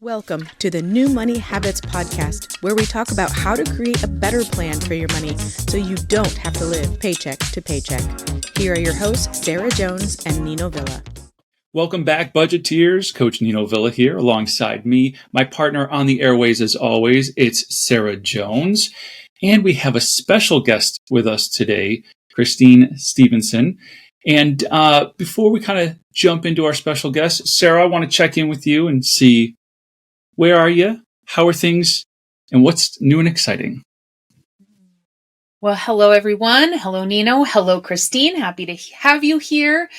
Welcome to the New Money Habits podcast, where we talk about how to create a better plan for your money so you don't have to live paycheck to paycheck. Here are your hosts, Sarah Jones and Nino Villa. Welcome back, budgeteers. Coach Nino Villa here alongside me. My partner on the airways, as always, it's Sarah Jones. And we have a special guest with us today, Kristine Stevenson. And before we kind of jump into our special guest, Sarah, I want to check in with you and see, where are you? How are things? And what's new and exciting? Well, hello, everyone. Hello, Nino. Hello, Kristine. Happy to have you here.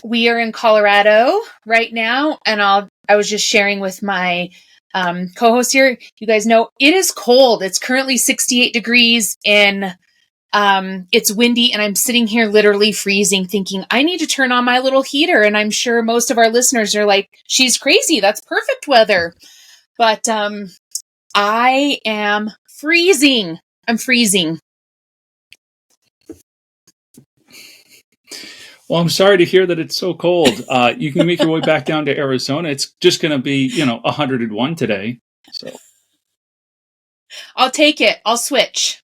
We are in Colorado right now, and I was just sharing with my co-host here. You guys know it is cold. It's currently 68 degrees and it's windy, and I'm sitting here literally freezing thinking I need to turn on my little heater. And I'm sure most of our listeners are like, she's crazy. That's perfect weather. But I am freezing. I'm freezing. Well, I'm sorry to hear that it's so cold. You can make your way back down to Arizona. It's just going to be, 101 today. So I'll take it. I'll switch.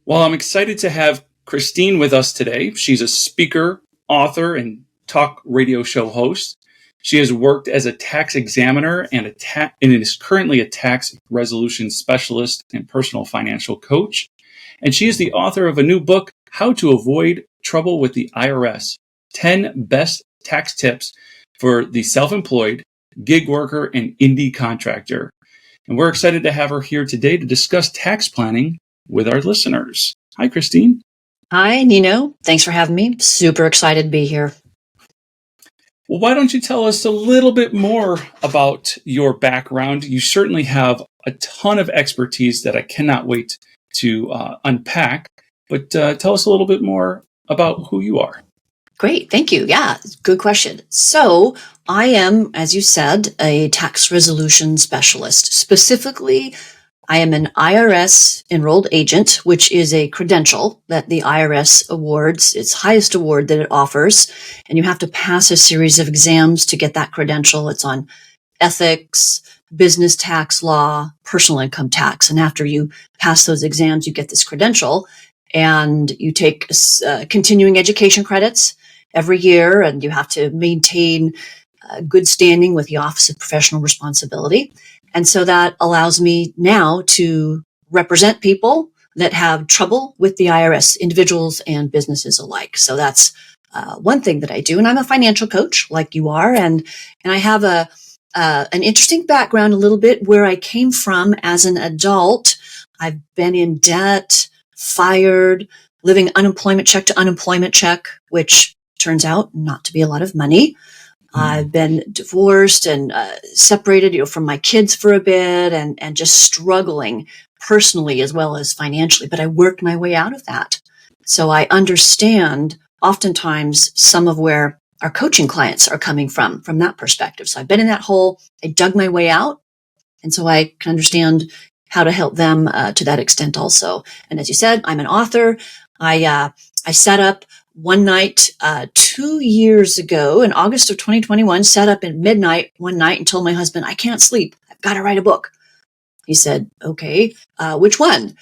Well, I'm excited to have Kristine with us today. She's a speaker, author, and talk radio show host. She has worked as a tax examiner and is currently a tax resolution specialist and personal financial coach. And she is the author of a new book, How to Avoid Trouble with the IRS, 10 Best Tax Tips for the Self-Employed, Gig Worker, and Indie Contractor. And we're excited to have her here today to discuss tax planning with our listeners. Hi, Kristine. Hi, Nino. Thanks for having me. Super excited to be here. Well, why don't you tell us a little bit more about your background? You certainly have a ton of expertise that I cannot wait to unpack, but tell us a little bit more about who you are. Great. Thank you. Yeah, good question. So I am, as you said, a tax resolution specialist. Specifically, I am an IRS enrolled agent, which is a credential that the IRS awards, its highest award that it offers. And you have to pass a series of exams to get that credential. It's on ethics, business tax law, personal income tax. And after you pass those exams, you get this credential, and you take continuing education credits every year, and you have to maintain good standing with the Office of Professional Responsibility. And so that allows me now to represent people that have trouble with the IRS, individuals and businesses alike. So that's one thing that I do. And I'm a financial coach like you are. And I have an interesting background a little bit where I came from as an adult. I've been in debt, fired, living unemployment check to unemployment check, which turns out not to be a lot of money. I've been divorced and separated, from my kids for a bit, and just struggling personally as well as financially. But I worked my way out of that. So I understand oftentimes some of where our coaching clients are coming from that perspective. So I've been in that hole. I dug my way out. And so I can understand how to help them to that extent also. And as you said, I'm an author. I set up one night, 2 years ago in August of 2021, sat up at midnight one night and told my husband, I can't sleep. I've got to write a book. He said, okay, which one?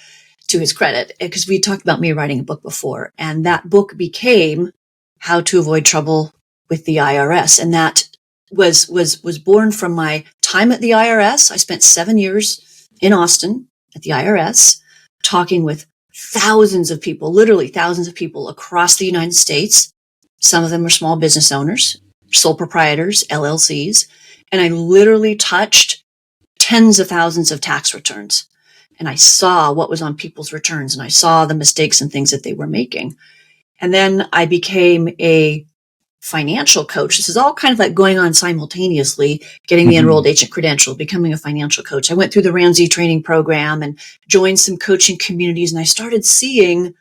To his credit, because we talked about me writing a book before. And that book became How to Avoid Trouble with the IRS. And that was born from my time at the IRS. I spent 7 years in Austin at the IRS, talking with thousands of people, literally thousands of people across the United States. Some of them are small business owners, sole proprietors, LLCs. And I literally touched tens of thousands of tax returns. And I saw what was on people's returns, and I saw the mistakes and things that they were making. And then I became a financial coach. This is all kind of like going on simultaneously, getting the enrolled agent credential, becoming a financial coach. I went through the Ramsey training program and joined some coaching communities. And I started seeing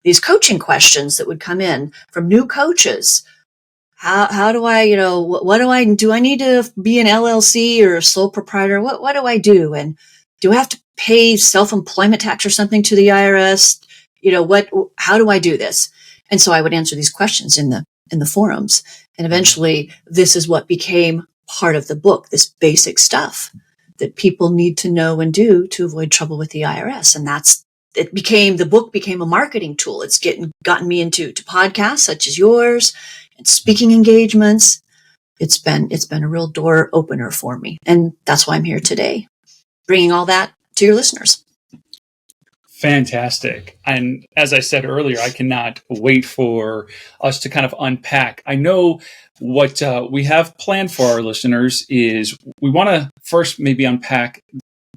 these coaching questions that would come in from new coaches. How do I, what do I need to be an LLC or a sole proprietor? What do I do? And do I have to pay self-employment tax or something to the IRS? How do I do this? And so I would answer these questions in the forums. And eventually this is what became part of the book, this basic stuff that people need to know and do to avoid trouble with the IRS. And the book became a marketing tool. It's gotten me into podcasts such as yours and speaking engagements. It's been a real door opener for me. And that's why I'm here today, bringing all that to your listeners. Fantastic. And as I said earlier, I cannot wait for us to kind of unpack. I know what we have planned for our listeners is we want to first maybe unpack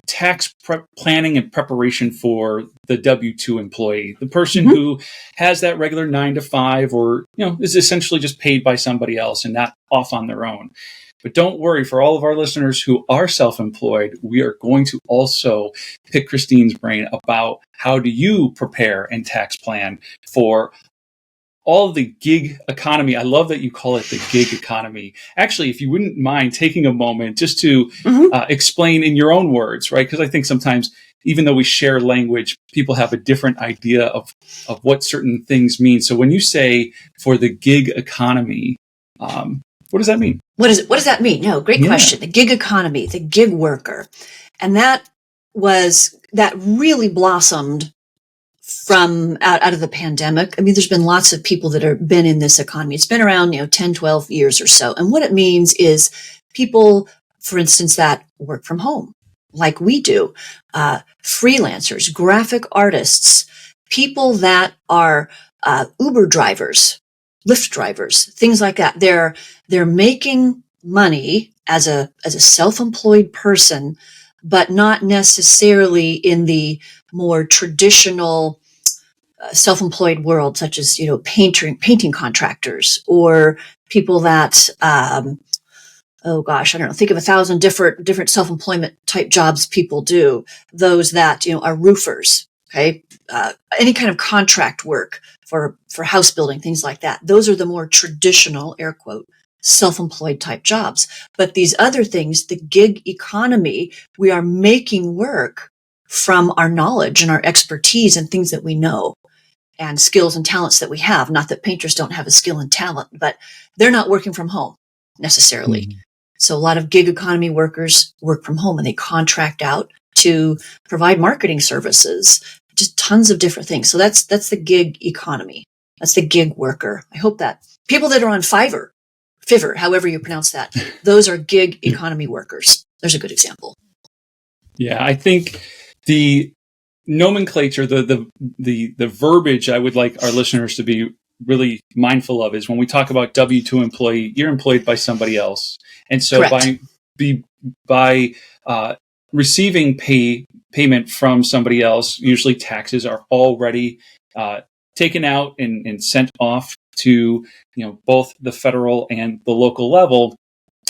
tax planning and preparation for the W-2 employee, the person who has that regular 9 to 5 or, is essentially just paid by somebody else and not off on their own. But don't worry, for all of our listeners who are self-employed, we are going to also pick Kristine's brain about how do you prepare and tax plan for all of the gig economy. I love that you call it the gig economy. Actually, if you wouldn't mind taking a moment just to explain in your own words, right? Because I think sometimes, even though we share language, people have a different idea of what certain things mean. So when you say for the gig economy, what does that mean? What does that mean? No, great question. The gig economy, the gig worker. And that really blossomed from out of the pandemic. I mean, there's been lots of people that have been in this economy. It's been around, 10, 12 years or so. And what it means is people, for instance, that work from home, like we do, freelancers, graphic artists, people that are Uber drivers, Lyft drivers, things like that. They're making money as a self-employed person, but not necessarily in the more traditional self-employed world, such as painting contractors or people that I don't know, think of 1,000 different self-employment type jobs people do. Those that are roofers, okay, any kind of contract work for house building, things like that. Those are the more traditional, air quote, self-employed type jobs. But these other things, the gig economy, we are making work from our knowledge and our expertise and things that we know and skills and talents that we have. Not that painters don't have a skill and talent, but they're not working from home necessarily. Mm-hmm. So a lot of gig economy workers work from home and they contract out to provide marketing services, just tons of different things. So that's the gig economy. That's the gig worker. I hope that people that are on Fiverr, however you pronounce that, those are gig economy workers. There's a good example. Yeah, I think the nomenclature, the verbiage I would like our listeners to be really mindful of is when we talk about W-2 employee, you're employed by somebody else. And so Correct. by receiving payment from somebody else, usually taxes are already taken out and sent off to both the federal and the local level.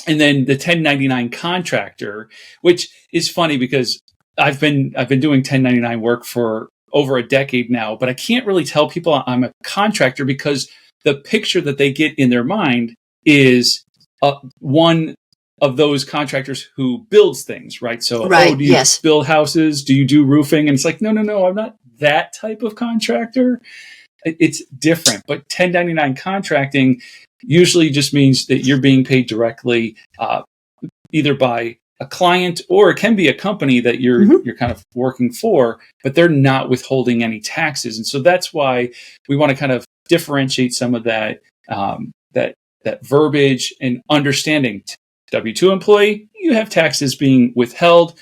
And then the 1099 contractor, which is funny because I've been doing 1099 work for over a decade now, but I can't really tell people I'm a contractor because the picture that they get in their mind is one of those contractors who builds things, right? So, right, do you build houses? Do you do roofing? And it's like, no, I'm not that type of contractor. It's different. But 1099 contracting usually just means that you're being paid directly, either by a client or it can be a company that you're kind of working for, but they're not withholding any taxes. And so that's why we want to kind of differentiate some of that that verbiage and understanding. W-2 employee, you have taxes being withheld.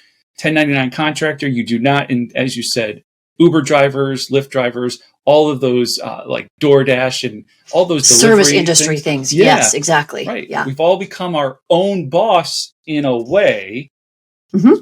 1099 contractor, you do not. And as you said, Uber drivers, Lyft drivers, all of those like DoorDash and all those service industry things. Yeah, yes, exactly. Right. Yeah. We've all become our own boss in a way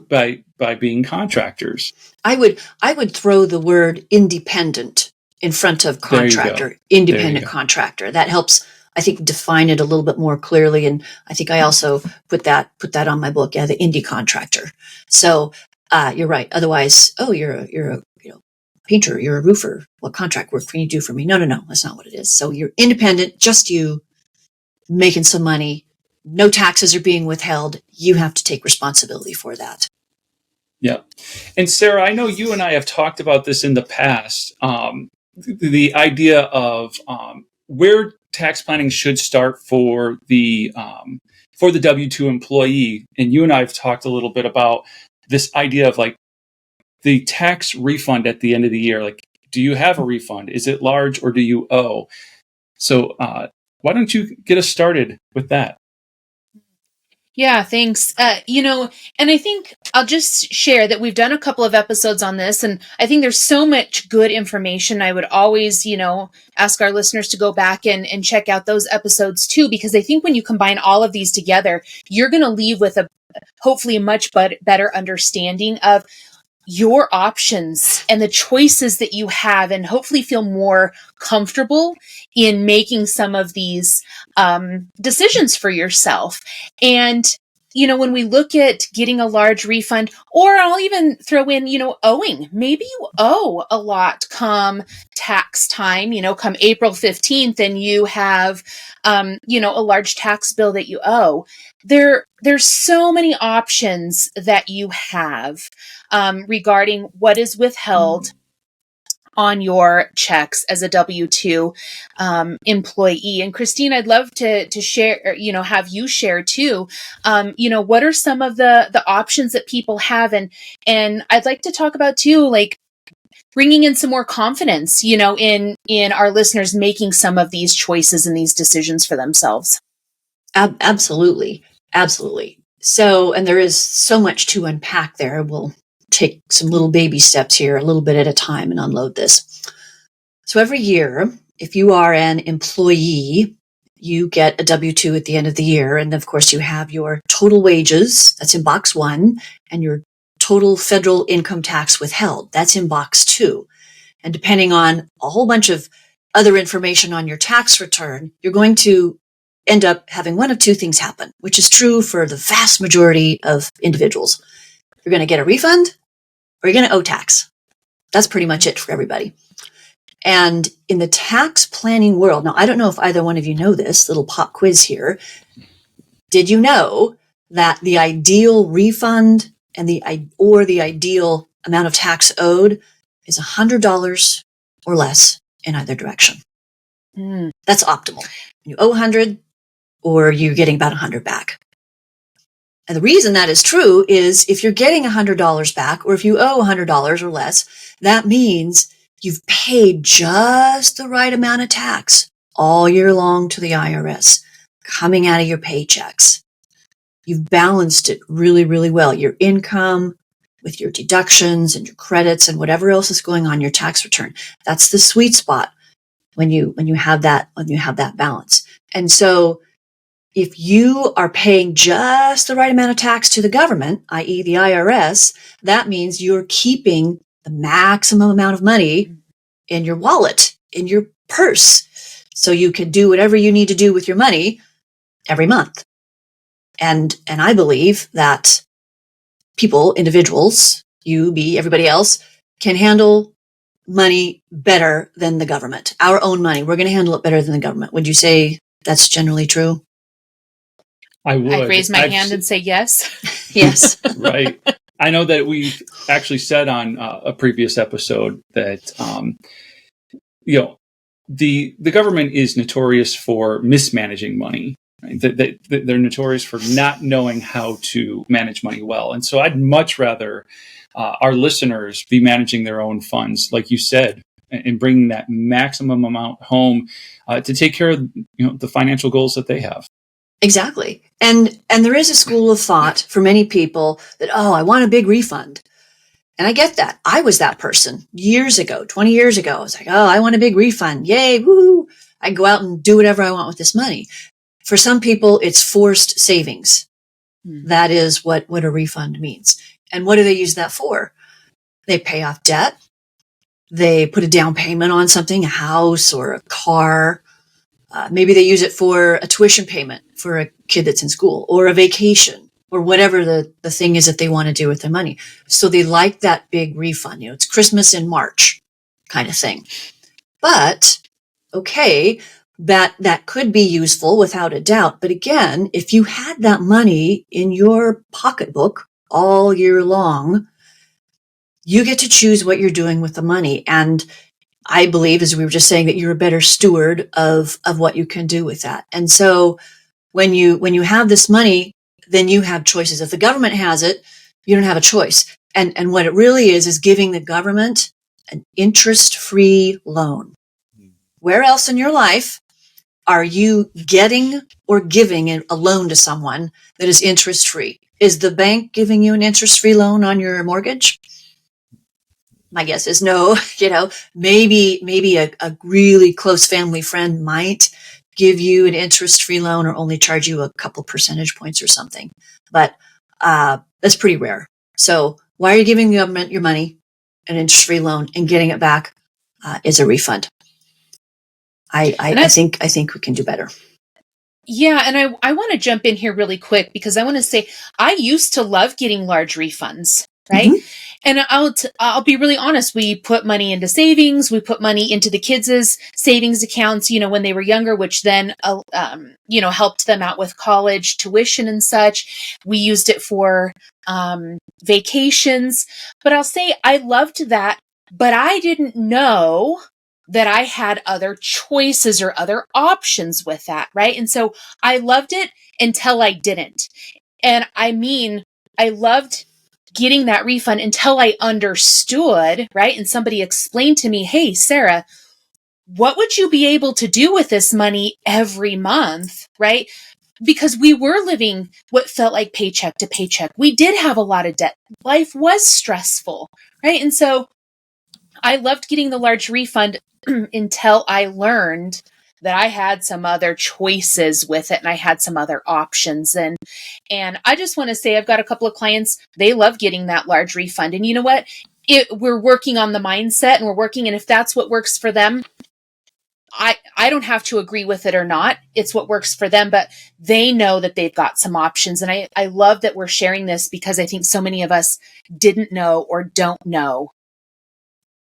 by being contractors. I would throw the word independent in front of contractor, independent contractor. That helps, I think, define it a little bit more clearly. And I think I also put that on my book. Yeah, the indie contractor. So you're right. Otherwise, you're a painter, you're a roofer. What contract work can you do for me? No, that's not what it is. So you're independent, just you making some money. No taxes are being withheld. You have to take responsibility for that. Yeah. And Sarah, I know you and I have talked about this in the past. The idea of where tax planning should start for the for the W-2 employee, and you and I have talked a little bit about this idea of like the tax refund at the end of the year. Like, do you have a refund? Is it large or do you owe? So why don't you get us started with that? Yeah, thanks. And I think I'll just share that we've done a couple of episodes on this, and I think there's so much good information. I would always, ask our listeners to go back and check out those episodes too, because I think when you combine all of these together, you're going to leave with hopefully a much better understanding of your options and the choices that you have, and hopefully feel more comfortable in making some of these decisions for yourself. And, when we look at getting a large refund, or I'll even throw in, owing, maybe you owe a lot come tax time, come April 15th, and you have, a large tax bill that you owe. There's so many options that you have regarding what is withheld on your checks as a W-2 employee. And Kristine, I'd love to share, have you share too, what are some of the options that people have? And I'd like to talk about too, like bringing in some more confidence, in our listeners making some of these choices and these decisions for themselves. Absolutely. Absolutely. So, and there is so much to unpack there. We'll take some little baby steps here, a little bit at a time, and unload this. So every year, if you are an employee, you get a W-2 at the end of the year. And of course, you have your total wages, that's in box 1, and your total federal income tax withheld, that's in box 2. And depending on a whole bunch of other information on your tax return, you're going to end up having one of two things happen, which is true for the vast majority of individuals. You're going to get a refund, or you're going to owe tax. That's pretty much it for everybody. And in the tax planning world, now I don't know if either one of you know this, little pop quiz here. Did you know that the ideal refund and the ideal amount of tax owed is $100 or less in either direction? That's optimal. You owe 100, or you're getting about 100 back. And the reason that is true is if you're getting $100 back, or if you owe $100 or less, that means you've paid just the right amount of tax all year long to the IRS, coming out of your paychecks. You've balanced it really, really well. Your income with your deductions and your credits and whatever else is going on your tax return. That's the sweet spot when you have that balance. And so if you are paying just the right amount of tax to the government, i.e. the IRS, that means you're keeping the maximum amount of money in your wallet, in your purse, so you can do whatever you need to do with your money every month. And I believe that people, individuals, you, me, everybody else, can handle money better than the government. Our own money, we're going to handle it better than the government. Would you say that's generally true? I would. I'd raise my hand and say yes. Yes. Right. I know that we've actually said on a previous episode that, the government is notorious for mismanaging money. Right? They're notorious for not knowing how to manage money well. And so I'd much rather our listeners be managing their own funds, like you said, and bringing that maximum amount home to take care of the financial goals that they have. Exactly. And there is a school of thought for many people that, I want a big refund. And I get that. I was that person years ago, 20 years ago. I was like, I want a big refund. Yay, woo! I go out and do whatever I want with this money. For some people, it's forced savings. That is what a refund means. And what do they use that for? They pay off debt. They put a down payment on something, a house or a car. Maybe they use it for a tuition payment for a kid that's in school, or a vacation, or whatever the thing is that they want to do with their money. So they like that big refund. It's Christmas in March kind of thing. But, okay, that could be useful without a doubt. But again, if you had that money in your pocketbook all year long, you get to choose what you're doing with the money. And I believe, as we were just saying, that you're a better steward of what you can do with that. And so when you have this money, then you have choices. If the government has it, you don't have a choice. And what it really is giving the government an interest-free loan. Where else in your life are you getting or giving a loan to someone that is interest-free? Is the bank giving you an interest-free loan on your mortgage? My guess is no. Maybe a really close family friend might give you an interest-free loan or only charge you a couple percentage points or something. But that's pretty rare. So why are you giving the government your money, an interest-free loan, and getting it back is a refund? I think we can do better. Yeah, and I want to jump in here really quick because I want to say I used to love getting large refunds, right? Mm-hmm. And I'll be really honest. We put money into savings. We put money into the kids' savings accounts, when they were younger, which then, helped them out with college tuition and such. We used it for vacations. But I'll say I loved that, but I didn't know that I had other choices or other options with that, right? And so I loved it until I didn't. And I mean, I loved getting that refund until I understood, right? And somebody explained to me, hey, Sarah, what would you be able to do with this money every month, right? Because we were living what felt like paycheck to paycheck. We did have a lot of debt. Life was stressful, right? And so I loved getting the large refund until I learned that I had some other choices with it and I had some other options. And I just want to say I've got a couple of clients, they love getting that large refund. And you know what? We're working on the mindset and and if that's what works for them, I don't have to agree with it or not. It's what works for them, but they know that they've got some options. And I love that we're sharing this because I think so many of us didn't know or don't know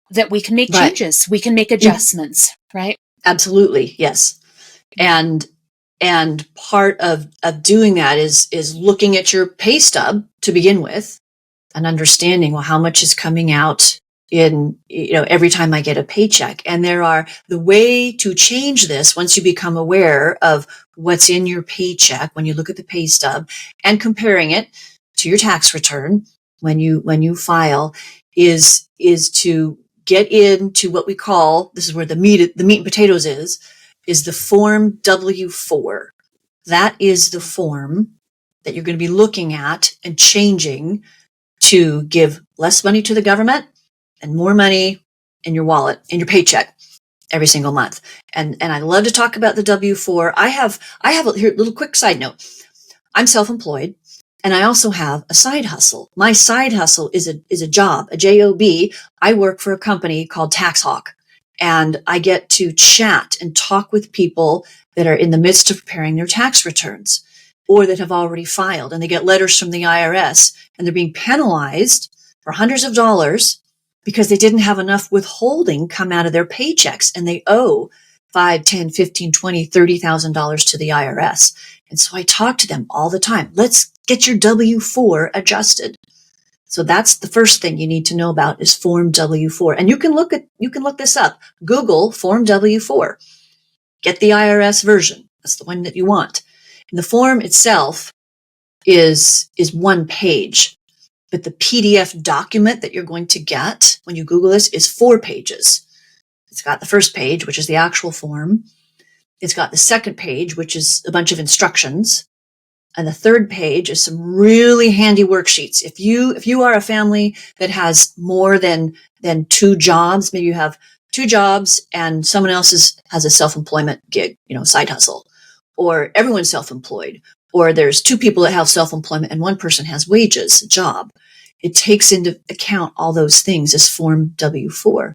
that we can make changes. We can make adjustments, right? Absolutely. Yes. And part of doing that is looking at your pay stub to begin with and understanding, well, how much is coming out in, every time I get a paycheck. And the way to change this once you become aware of what's in your paycheck, when you look at the pay stub and comparing it to your tax return, when you file is to get into what we call, this is where the meat and potatoes is the Form W-4. That is the form that you're going to be looking at and changing to give less money to the government and more money in your wallet, in your paycheck every single month. And I love to talk about the W-4. I have a little quick side note. I'm self-employed. And I also have a side hustle. My side hustle is a job, a job. I work for a company called TaxHawk, and I get to chat and talk with people that are in the midst of preparing their tax returns or that have already filed, and they get letters from the IRS and they're being penalized for hundreds of dollars because they didn't have enough withholding come out of their paychecks and they owe $5, $10, $15, $20, $30,000 to the IRS. And so I talk to them all the time. Let's get your W-4 adjusted. So that's the first thing you need to know about is Form W-4. And you can look this up. Google Form W-4. Get the IRS version. That's the one that you want. And the form itself is one page, but the PDF document that you're going to get when you Google this is 4 pages. It's got the first page, which is the actual form. It's got the second page, which is a bunch of instructions. And the third page is some really handy worksheets. If you are a family that has more than 2 jobs, maybe you have 2 jobs and someone else has a self-employment gig, side hustle, or everyone's self-employed, or there's 2 people that have self-employment and one person has wages, a job. It takes into account all those things as Form W-4.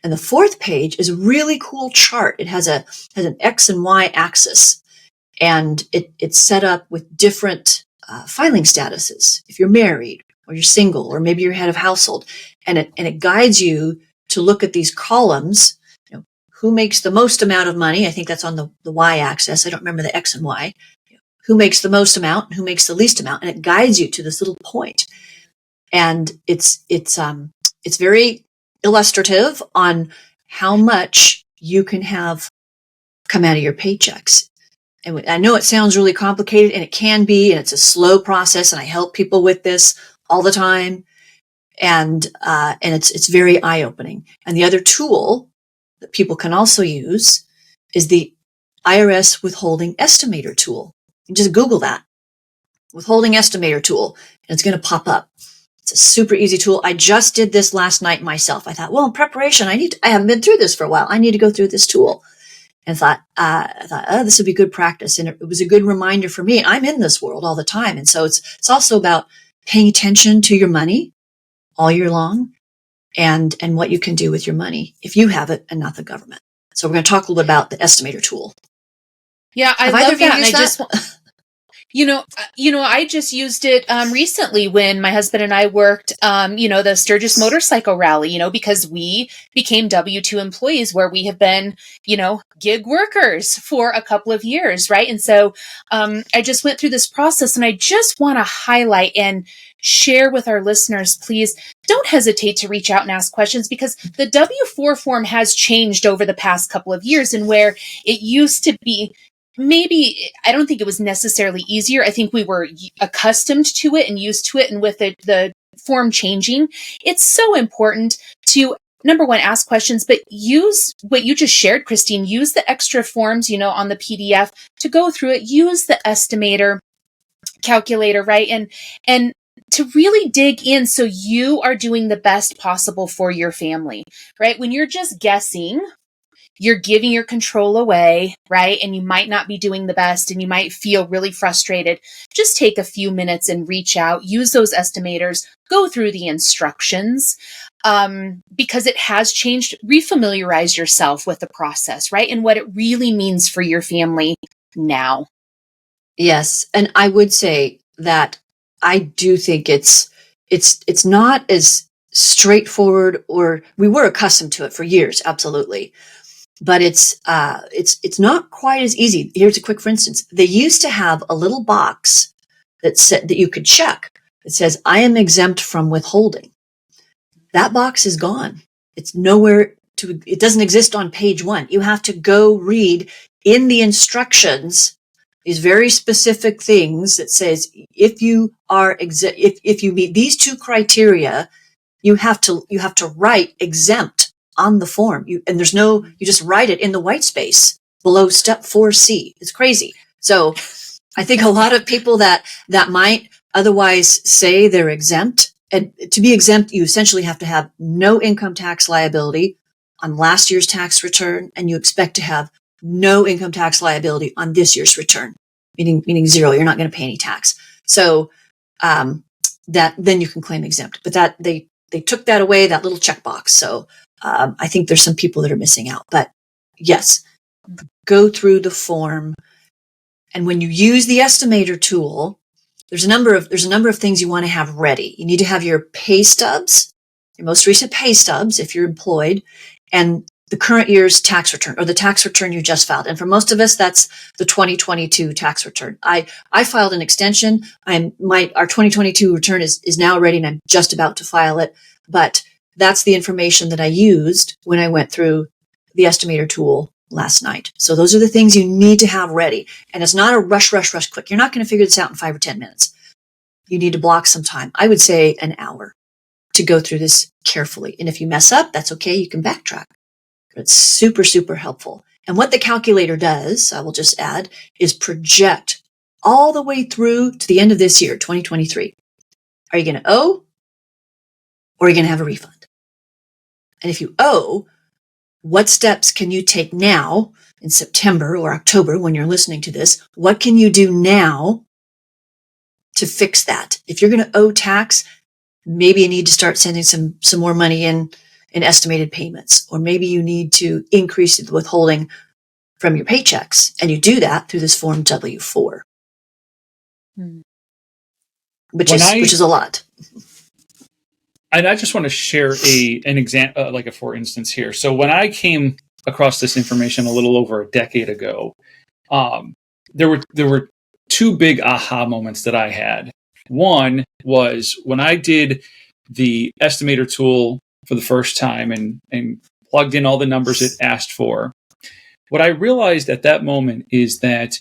And the 4th page is a really cool chart. It has an X and Y axis, and it's set up with different filing statuses. If you're married or you're single, or maybe you're head of household, and it guides you to look at these columns. Who makes the most amount of money? I think that's on the Y axis. I don't remember the X and Y. Who makes the most amount and who makes the least amount? And it guides you to this little point. And it's very illustrative on how much you can have come out of your paychecks. And I know it sounds really complicated, and it can be, and it's a slow process, and I help people with this all the time. And it's very eye-opening. And the other tool that people can also use is the IRS withholding estimator tool. You just Google that, withholding estimator tool, and it's going to pop up. It's a super easy tool. I just did this last night myself. I thought, well, in preparation, I haven't been through this for a while. I need to go through this tool. And I thought, oh, this would be good practice. And it was a good reminder for me. I'm in this world all the time. And so it's also about paying attention to your money all year long and what you can do with your money if you have it and not the government. So we're going to talk a little bit about the estimator tool. Yeah, I love that. And I just I just used it recently when my husband and I worked, the Sturgis motorcycle rally, because we became W-2 employees where we have been, gig workers for a couple of years, right? And so I just went through this process, and I just want to highlight and share with our listeners, please don't hesitate to reach out and ask questions, because the W-4 form has changed over the past couple of years, and where it used to be, maybe, I don't think it was necessarily easier. I think we were accustomed to it and used to it. And with the form changing, it's so important to, number one, ask questions, but use what you just shared, Kristine. Use the extra forms, on the PDF to go through it. Use the estimator calculator, right? And to really dig in so you are doing the best possible for your family, right? When you're just guessing, you're giving your control away, right? And you might not be doing the best, and you might feel really frustrated. Just take a few minutes and reach out, use those estimators, go through the instructions, because it has changed. Refamiliarize yourself with the process, right? And what it really means for your family now. Yes. And I would say that I do think it's not as straightforward, or we were accustomed to it for years. Absolutely. But it's not quite as easy. Here's a quick, for instance, they used to have a little box that said that you could check. It says, I am exempt from withholding. That box is gone. It's nowhere it doesn't exist on page 1. You have to go read in the instructions these very specific things that says, if you are if you meet these 2 criteria, you have to write exempt on the form. You just write it in the white space below step 4C. It's crazy. So I think a lot of people that might otherwise say they're exempt, and to be exempt, you essentially have to have no income tax liability on last year's tax return, and you expect to have no income tax liability on this year's return, meaning zero. You're not going to pay any tax. So that then you can claim exempt. But that they took that away, that little checkbox. So I think there's some people that are missing out. But yes, go through the form. And when you use the estimator tool, there's a number of things you want to have ready. You need to have your pay stubs, your most recent pay stubs if you're employed, and the current year's tax return, or the tax return you just filed. And for most of us, that's the 2022 tax return. I filed an extension. Our 2022 return is now ready, and I'm just about to file it. But that's the information that I used when I went through the estimator tool last night. So those are the things you need to have ready. And it's not a rush, quick. You're not going to figure this out in 5 or 10 minutes. You need to block some time. I would say an hour to go through this carefully. And if you mess up, that's okay. You can backtrack. But it's super, super helpful. And what the calculator does, I will just add, is project all the way through to the end of this year, 2023. Are you going to owe, or are you going to have a refund? And if you owe, what steps can you take now in September or October when you're listening to this? What can you do now to fix that? If you're going to owe tax, maybe you need to start sending some more money in estimated payments, or maybe you need to increase the withholding from your paychecks. And you do that through this form W-4, which is a lot. And I just want to share an example, like a for instance here. So when I came across this information a little over a decade ago, there were 2 big aha moments that I had. One was when I did the estimator tool for the first time and plugged in all the numbers it asked for. What I realized at that moment is that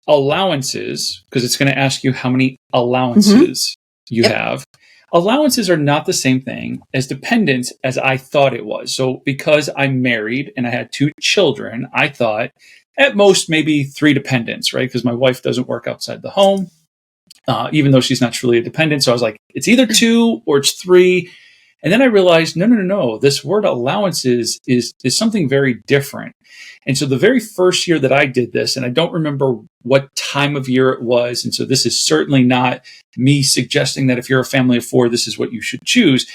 allowances, because it's going to ask you how many allowances you have. Allowances are not the same thing as dependents as I thought it was. So because I'm married and I had 2 children, I thought at most maybe 3 dependents, right? Because my wife doesn't work outside the home, even though she's not truly a dependent. So I was like, it's either 2 or it's 3. And then I realized, no. This word allowances is something very different. And so the very first year that I did this, and I don't remember what time of year it was, and so this is certainly not me suggesting that if you're a family of 4, this is what you should choose.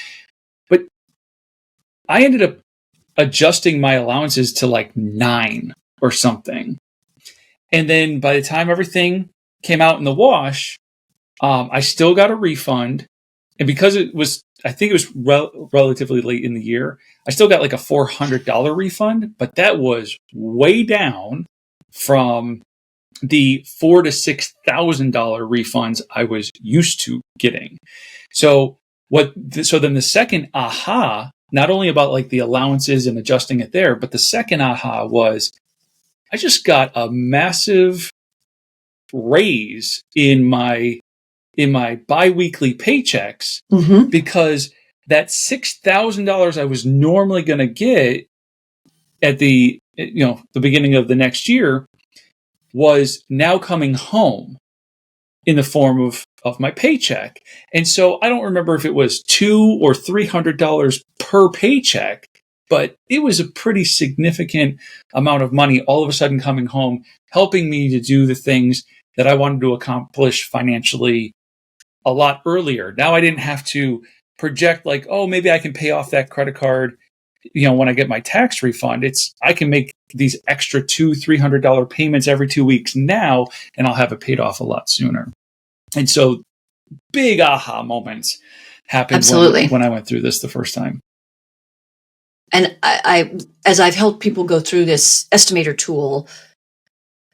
But I ended up adjusting my allowances to like 9 or something. And then by the time everything came out in the wash, I still got a refund. And because I think it was relatively late in the year, I still got like a $400 refund, but that was way down from the $4,000 to $6,000 refunds I was used to getting. So then the second aha, not only about like the allowances and adjusting it there, but the second aha was I just got a massive raise in my biweekly paychecks because that $6,000 I was normally going to get at the beginning of the next year was now coming home in the form of my paycheck. And so I don't remember if it was $200 or $300 per paycheck, but it was a pretty significant amount of money all of a sudden coming home, helping me to do the things that I wanted to accomplish financially a lot earlier. Now I didn't have to project like, oh, maybe I can pay off that credit card, when I get my tax refund. I can make these extra $200-$300 payments every 2 weeks now, and I'll have it paid off a lot sooner. And so big aha moments happened when I went through this the first time. And I, as I've helped people go through this estimator tool,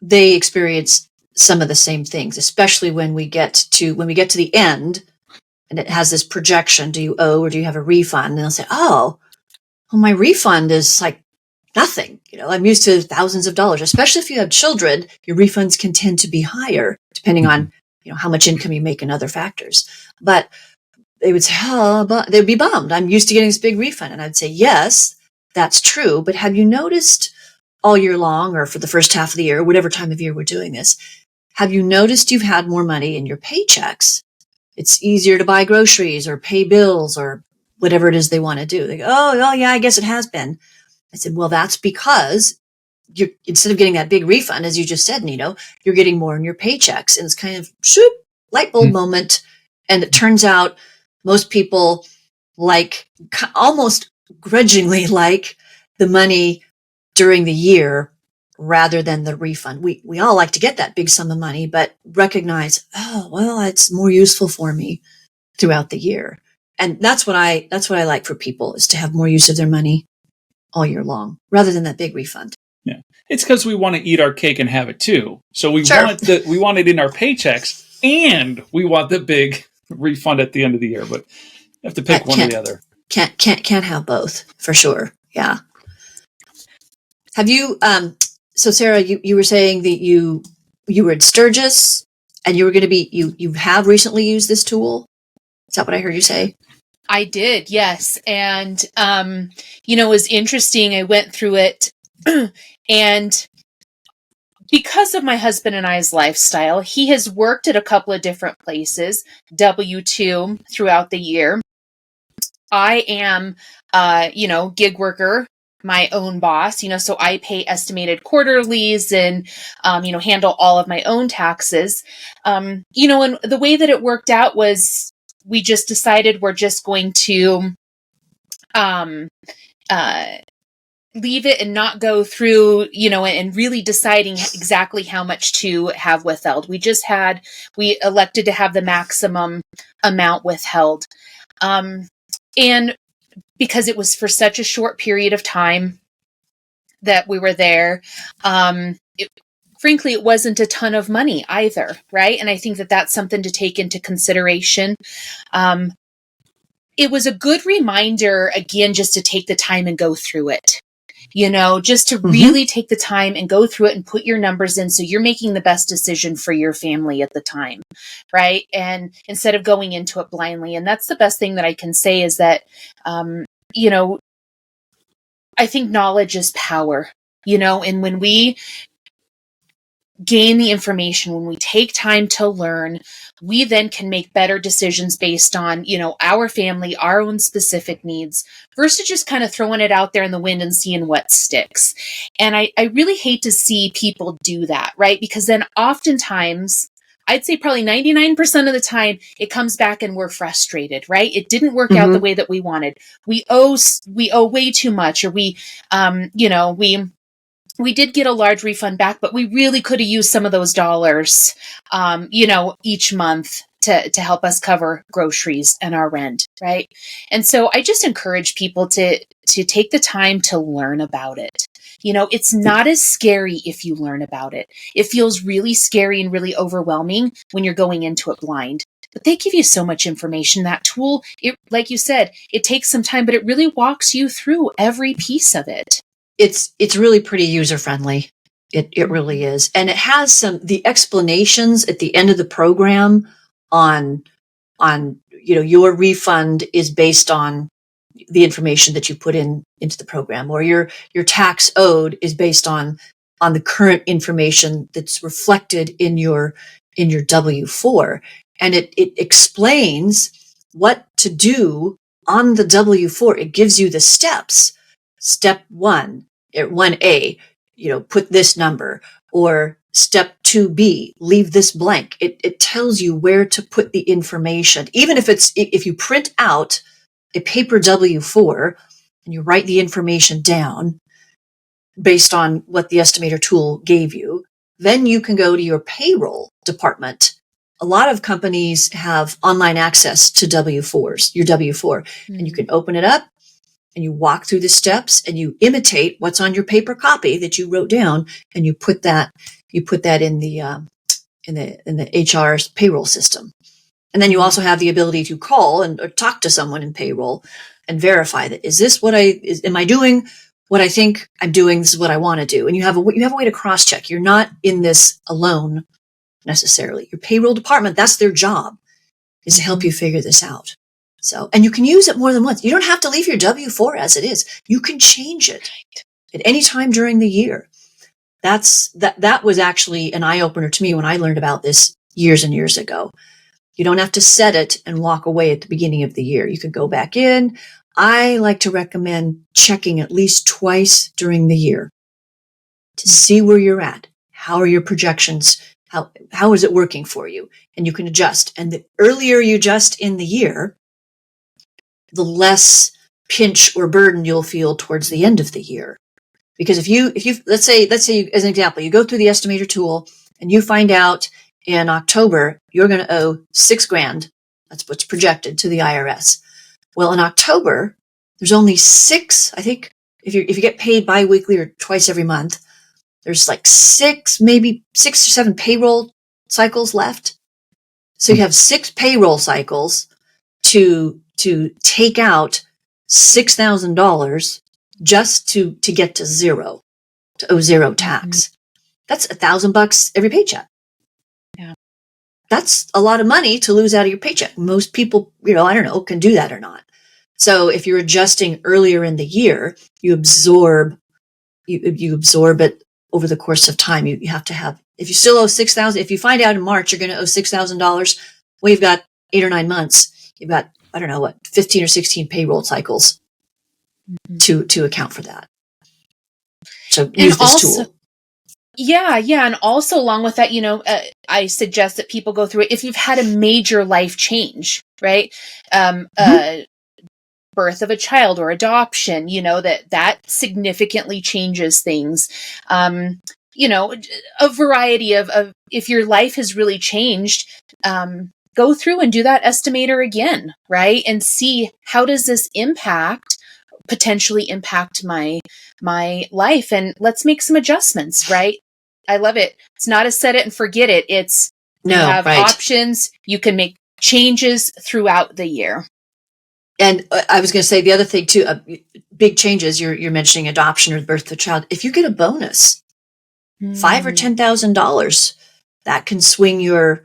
they experience some of the same things, especially when we get to the end and it has this projection. Do you owe or do you have a refund? And they'll say, oh, well, my refund is like nothing. I'm used to thousands of dollars, especially if you have children, your refunds can tend to be higher depending on, how much income you make and other factors. But they would say, but they'd be bummed. I'm used to getting this big refund. And I'd say, yes, that's true. But have you noticed all year long or for the first half of the year, whatever time of year we're doing this, have you noticed you've had more money in your paychecks? It's easier to buy groceries or pay bills or whatever it is they want to do. They go, oh, yeah, I guess it has been. I said, well, that's because instead of getting that big refund, as you just said, Nino, you're getting more in your paychecks. And it's kind of light bulb moment. And it turns out most people almost grudgingly like the money during the year rather than the refund. We all like to get that big sum of money, but recognize, it's more useful for me throughout the year. And that's what I like for people, is to have more use of their money all year long rather than that big refund. Yeah. It's because we want to eat our cake and have it too. So we want it in our paychecks, and we want the big refund at the end of the year, but you have to pick one or the other. Can't have both, for sure. Yeah. Have you so Sarah, you were saying that you were at Sturgis and you were going to be you have recently used this tool? Is that what I heard you say? I did, yes. And it was interesting. I went through it and because of my husband and I's lifestyle, he has worked at a couple of different places, W-2 throughout the year. I am, gig worker, my own boss, so I pay estimated quarterlies and, handle all of my own taxes. And the way that it worked out was we just decided we're just going to, leave it and not go through, and really deciding exactly how much to have withheld. We elected to have the maximum amount withheld. And because it was for such a short period of time that we were there, frankly, it wasn't a ton of money either, right? And I think that that's something to take into consideration. It was a good reminder, again, just to take the time and go through it. just to really take the time and go through it and put your numbers in so you're making the best decision for your family at the time, right? And instead of going into it blindly. And that's the best thing that I can say is that, I think knowledge is power, and when we gain the information, when we take time to learn, we then can make better decisions based on, our family, our own specific needs, versus just kind of throwing it out there in the wind and seeing what sticks. And I really hate to see people do that, right? Because then oftentimes, I'd say probably 99% of the time, it comes back and we're frustrated, right? It didn't work out the way that we wanted. We owe way too much, or we did get a large refund back, but we really could have used some of those dollars, each month to help us cover groceries and our rent, right? And so I just encourage people to take the time to learn about it. It's not as scary if you learn about it. It feels really scary and really overwhelming when you're going into it blind. But they give you so much information. That tool, like you said, it takes some time, but it really walks you through every piece of it. It's really pretty user friendly. It really is. And it has the explanations at the end of the program on your refund is based on the information that you put into the program, or your tax owed is based on the current information that's reflected in your W-4. And it explains what to do on the W-4. It gives you the steps. Step 1A, put this number, or step 2B, leave this blank. It tells you where to put the information. Even if you print out a paper W-4 and you write the information down based on what the estimator tool gave you, then you can go to your payroll department. A lot of companies have online access to W-4s, your W-4, and you can open it up and you walk through the steps and you imitate what's on your paper copy that you wrote down, and you put that in the HR's payroll system. And then you also have the ability to call or talk to someone in payroll and verify that, am I doing what I think I'm doing? This is what I want to do. And you have a way to cross check. You're not in this alone necessarily. Your payroll department, that's their job, is to help you figure this out. So, and you can use it more than once. You don't have to leave your W-4 as it is. You can change it at any time during the year. That was actually an eye opener to me when I learned about this years and years ago. You don't have to set it and walk away at the beginning of the year. You can go back in. I like to recommend checking at least twice during the year to see where you're at. How are your projections? How is it working for you? And you can adjust. And the earlier you adjust in the year, the less pinch or burden you'll feel towards the end of the year. Because if you let's say as an example, you go through the estimator tool and you find out in October you're going to owe $6,000. That's what's projected to the IRS. Well, in October, there's only 6. I think if you get paid biweekly or twice every month, there's like 6 or 7 payroll cycles left. So you have 6 payroll cycles to take out $6,000 just to get to zero, to owe zero tax. That's $1,000 every paycheck. Yeah. That's a lot of money to lose out of your paycheck. Most people, can do that or not. So if you're adjusting earlier in the year, you absorb it over the course of time. You have to have, if you still owe $6,000, if you find out in March you're going to owe $6,000, well, you've got 8 or 9 months. You've got, 15 or 16 payroll cycles to account for that. So use this tool. Yeah. And also along with that, I suggest that people go through it if you've had a major life change, right? Birth of a child or adoption, that significantly changes things. A variety of if your life has really changed, go through and do that estimator again, right? And see, how does this potentially impact my life? And let's make some adjustments, right? I love it. It's not a set it and forget it. You have options. You can make changes throughout the year. And I was going to say the other thing too, big changes. You're mentioning adoption or the birth of a child. If you get a bonus, $5,000 or $10,000, that can swing you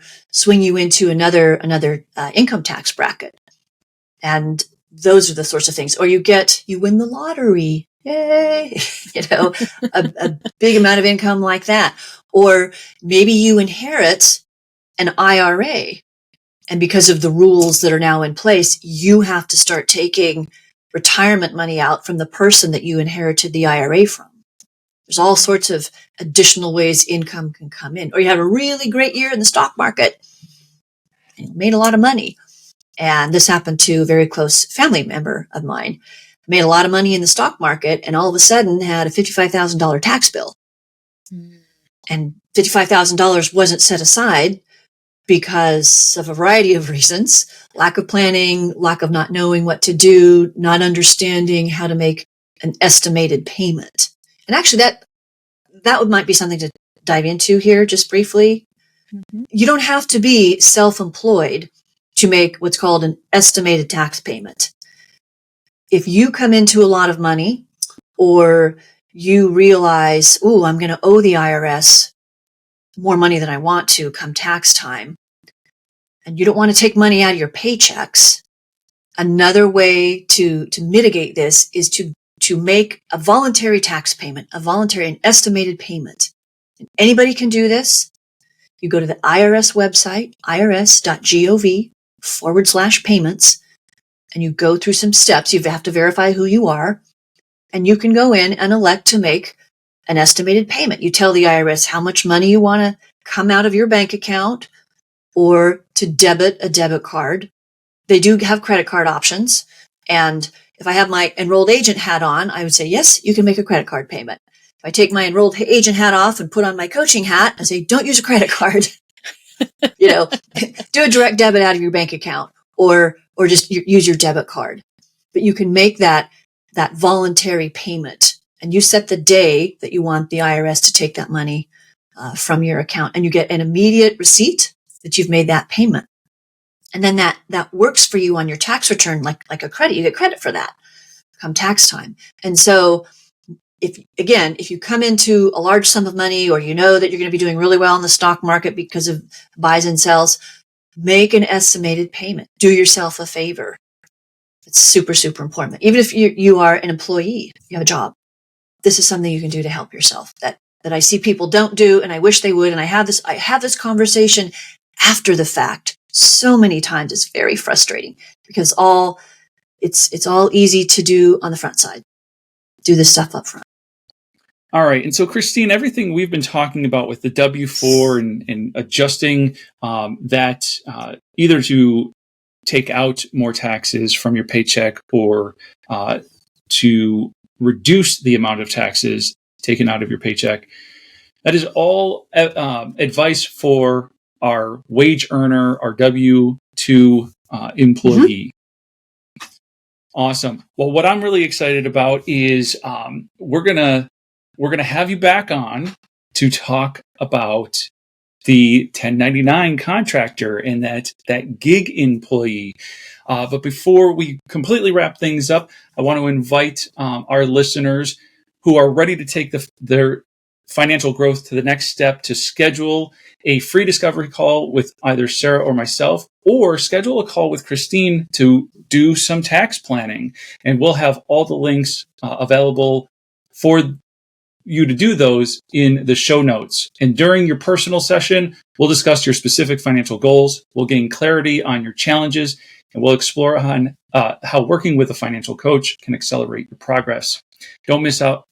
into another income tax bracket. And those are the sorts of things. Or you win the lottery. Yay! A big amount of income like that. Or maybe you inherit an IRA. And because of the rules that are now in place, you have to start taking retirement money out from the person that you inherited the IRA from. There's all sorts of additional ways income can come in. Or you have a really great year in the stock market and you made a lot of money. And this happened to a very close family member of mine. Made a lot of money in the stock market and all of a sudden had a $55,000 tax bill. And $55,000 wasn't set aside because of a variety of reasons: lack of planning, lack of not knowing what to do, not understanding how to make an estimated payment. And actually that might be something to dive into here just briefly. Mm-hmm. You don't have to be self-employed to make what's called an estimated tax payment. If you come into a lot of money or you realize, I'm going to owe the IRS more money than I want to come tax time, and you don't want to take money out of your paychecks, another way to mitigate this is to make a voluntary tax payment, an estimated payment. And anybody can do this. You go to the IRS website, irs.gov/payments, and you go through some steps. You have to verify who you are, and you can go in and elect to make an estimated payment. You tell the IRS how much money you want to come out of your bank account or to debit a debit card. They do have credit card options. And if I have my enrolled agent hat on, I would say, yes, you can make a credit card payment. If I take my enrolled agent hat off and put on my coaching hat and say, don't use a credit card, do a direct debit out of your bank account or just use your debit card. But you can make that voluntary payment, and you set the day that you want the IRS to take that money from your account, and you get an immediate receipt that you've made that payment. And then that works for you on your tax return like a credit. You get credit for that come tax time. And so if you come into a large sum of money, or you know that you're going to be doing really well in the stock market because of buys and sells, make an estimated payment. Do yourself a favor. It's super, super important. Even if you are an employee, you have a job, this is something you can do to help yourself that I see people don't do, and I wish they would. And I have this conversation after the fact so many times. It's very frustrating because it's all easy to do on the front side. Do this stuff up front. All right. And so, Kristine, everything we've been talking about with the W-4 and adjusting that either to take out more taxes from your paycheck or to reduce the amount of taxes taken out of your paycheck, that is all advice for our wage earner, our W-2 employee. Mm-hmm. Awesome. Well, what I'm really excited about is we're gonna have you back on to talk about the 1099 contractor and that gig employee. But before we completely wrap things up, I want to invite our listeners who are ready to take their financial growth to the next step to schedule a free discovery call with either Sarah or myself, or schedule a call with Kristine to do some tax planning. And we'll have all the links available for you to do those in the show notes. And during your personal session, we'll discuss your specific financial goals. We'll gain clarity on your challenges, and we'll explore on how working with a financial coach can accelerate your progress. Don't miss out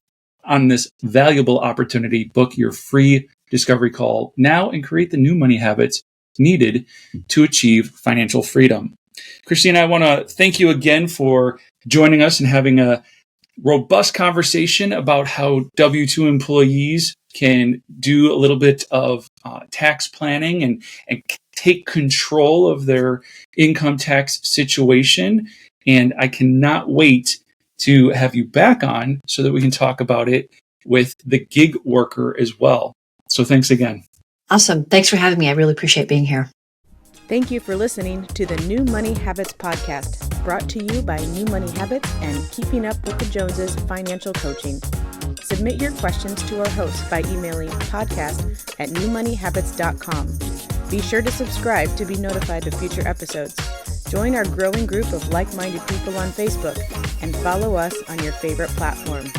on this valuable opportunity. Book your free discovery call now and create the new money habits needed to achieve financial freedom. Kristine, I want to thank you again for joining us and having a robust conversation about how W-2 employees can do a little bit of tax planning and take control of their income tax situation. And I cannot wait to have you back on so that we can talk about it with the gig worker as well. So thanks again. Awesome. Thanks for having me. I really appreciate being here. Thank you for listening to the New Money Habits podcast. brought to you by New Money Habits and Keeping Up with the Joneses Financial Coaching. Submit your questions to our host by emailing podcast@newmoneyhabits.com. Be sure to subscribe to be notified of future episodes. Join our growing group of like-minded people on Facebook and follow us on your favorite platform.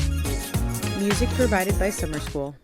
Music provided by Summer School.